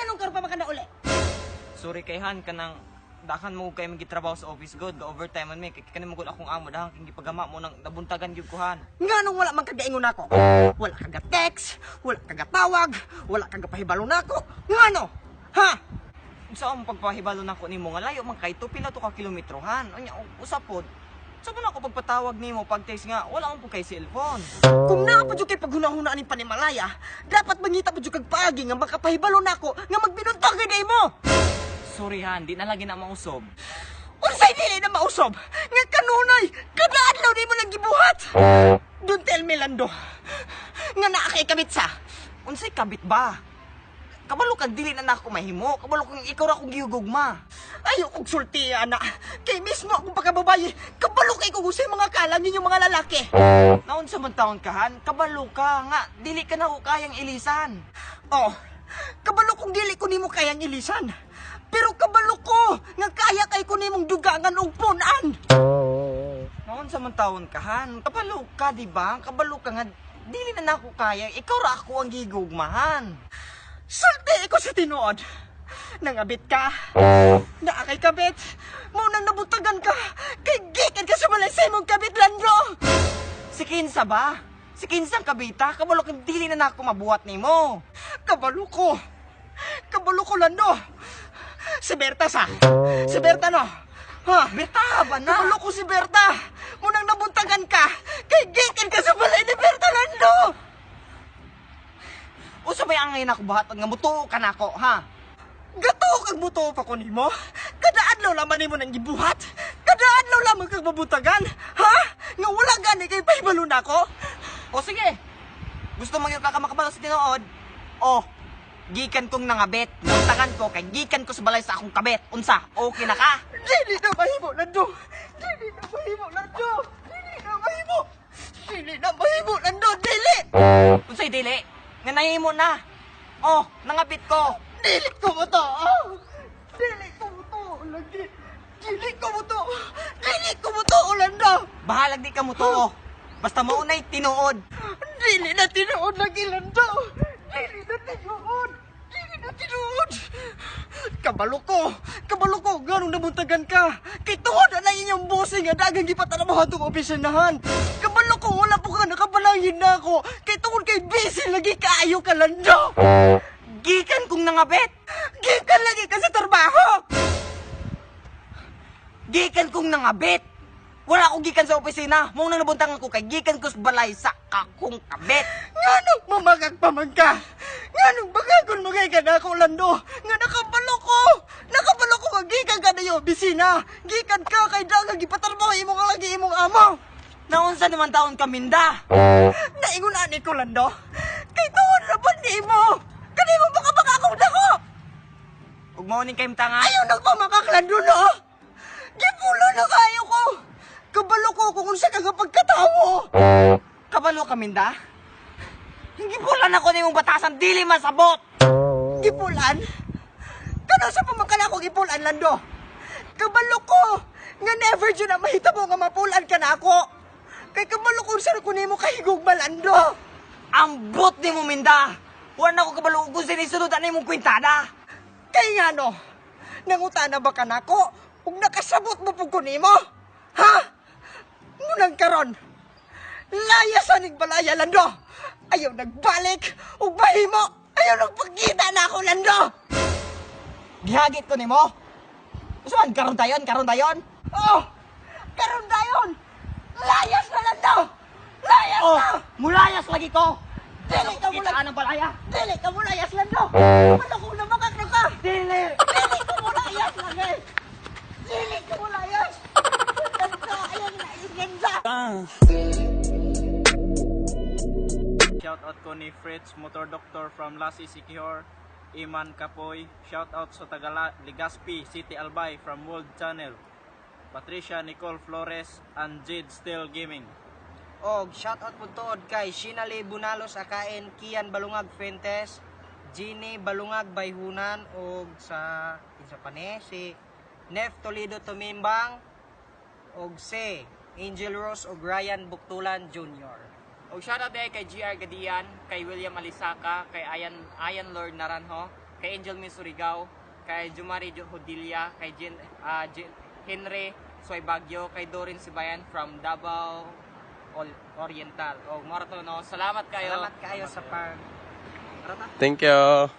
Nganong karon pa man ka na uli? Sorry kay Han kanang dakan mo kay magitrabaho sa office god, ga overtime man kay kanimo gud akong amo dahang king gipagama mo nang nabuntagan gyud ko Han. Nganong wala man kagaingon nako? Wala kaga text, wala kaga tawag, wala kaga pahibalo nako. Ngano? Ha? Unsa ang pagpahibalo nako nimo nga layo man kay pila to ka kilometro Han. Unya usap pod. Sa mo na ako pagpatawag nimo pag text nga wala man po kay cellphone. Kung naa pa jud kay paghunahunaan ni Panimalaya, dapat mangita pa jud kag paagi nga makapahibalo nako nga magbinuntag gid mo. Sorry Han, di na lagi na mausob. Unsay dili na mausob? Nga kanunay, kada adlaw di mo lang gibuhat. Don't tell me Lando. Nga naa kay kabit sa. Unsay kabit ba? Kabalo kang dili na nako mahimo, kabalo kang ikaw ra kong gihugugma. Ayaw kong sulti, ana. Kay mismo akong pagkababayi, kabalo kay kung usay mga kalang ninyong mga lalaki. Naon sa man taon ka Han, kabalo ka nga dili ka na ko kayang ilisan. Oh, kabalo kong dili ko nimo kayang ilisan. Pero kabalo ko, nga kaya kay ko nimong dugangan og punan. Naon sa man taon ka Han, kabalo ka di ba? Kabalo ka nga dili na nako kaya, ikaw ra ako ang gihugmahan. Sulti ko sa tinuod. Nangabit ka. Naakay kabit. Maunang nabutagan ka. Kay gikan ka sa malaysay mong kabit, Landro. Si Kinsa ba? Si Kinsa ang kabita, kabalo kang dili na nako mabuhat nimo. Kabalo ko. Kabalo ko, Lando. Si Berta sa. Si Berta no. Ha? Berta ba na? Kabalo ko si Berta. Munang nabuntagan ka. Kay gikan ka sa balay ni Berta, Lando. Usa ba ang ngayon ako buhaton nga mutuo ka nako, ha? Gato kag buto pa ko nimo. Kada adlaw lamang nimo nang gibuhat. Kada adlaw lamang kag mabutagan. Ha? Nga wala gani kay pahibalo nako. O sige. Gusto mo yung kakamakabalot sa tinuod? O, gikan kong nangabit. Nantagan ko kay gikan ko sa balay sa akong kabit. Unsa? Okay na ka? Dili na mahimo, Lando. Dili na mahimo, Lando. Dili na mahimo. Dili na mahimo, Lando. Dili. Unsay dili? Nga nahimo na. Oh, nangabit ko. Dili ko mo to. Oh. Dili ko mo to. Lagi. Dili ko mo to. Dili ko mo to, Lando. Bahalag di ka mo to. Basta maunay tinuod. Dili na tinuod lagi, Lando. Dili na tinuod. Dili na tinuod. Kabalo ko, ganong nabuntagan ka. Kay tuod na inyong bossing nga dagang gipatanabahan tong opisinahan. Kabalo ko, wala po ka nakabalangin na ako. Kay tuod kay busy lagi kaayo ka, Lando. Gikan kong nangabit. Gikan lagi ka sa trabaho. Gikan kong nangabit. Wala akong gikan sa opisina. Mong nang nabuntangan ko kay gikan ko sa balay sa kakong kabit. Nganong mamagag pa man ka? Nganong bagagon magay ka na ako, Lando? Nga nakabalo ko! Nakabalo ko nga gikan ka na yung opisina! Gikan ka kay dagang gipatarbaho imong lagi imong amo! Naunsa naman taon kaminda? Naingon ani ko, Lando! Kay tuon na ba di mo? Kani mo baka akong dako! Ug mao ning kay mtanga. Ayaw nagpamakak, Lando, no? Gipulo na kayo ko! Kabalo ko kung unsa ka pagkatawo! Kabalo kaminda? Hindi bulan ako nimong batasan dili masabot. Gipulan? Kano sa pamangkan ako gipulan, Lando? Kabalo ko! Nga never dyan na mahitabo nga mapulan ka na ako! Kay kabalo ko saan ko nimo kahigugma, Lando! Ang bot ni mo minda. Wala ko kabalo kung sinisunod na imong kwintada. Kay nga no, nangutana ba ka na ako? Kung nakasabot mo po ko nimo? Ha? Ngunang karon, layasan ning balaya, Lando! Ayaw nagbalik! Ug mahimo! Ayaw nagpagkita na ako, Lando! Gihagit ko nimo. Usaman karon dayon. Oh! Karon dayon! Layas na, Lando! Layas Oh, na! mulayas lagi ko. Dili ka Kita mula! ka ng balaya. Dili ka mo layas, Lando! Ano ko na makakna ka? Dili. Dili ka mo layas, lagi! Dili ka mo layas! Lando, ayaw na inyenda! Shout out ko ni Fritz Motor Doctor from Lassie Secure, Iman Kapoy. Shout out sa Tagala Legazpi, City Albay from World Channel, Patricia Nicole Flores and Jade Steel Gaming. Og shoutout po tuod kay Shinali Bunalos akain Kian Balungag Fentes, Ginny Balungag Bayhunan og sa isa pa ni si Nef Toledo Tumimbang og si Angel Rose og Ryan Buktulan Jr. Og shoutout din kay GR Gadian, kay William Alisaka, kay Ayan Lord Naranjo, kay Angel Min Surigao, kay Jumari Hodilia, kay Henry Soy Bagyo, kay Dorin Sibayan from Davao Oriental. O marato no, salamat kayo. Salamat kayo sa pag Thank you.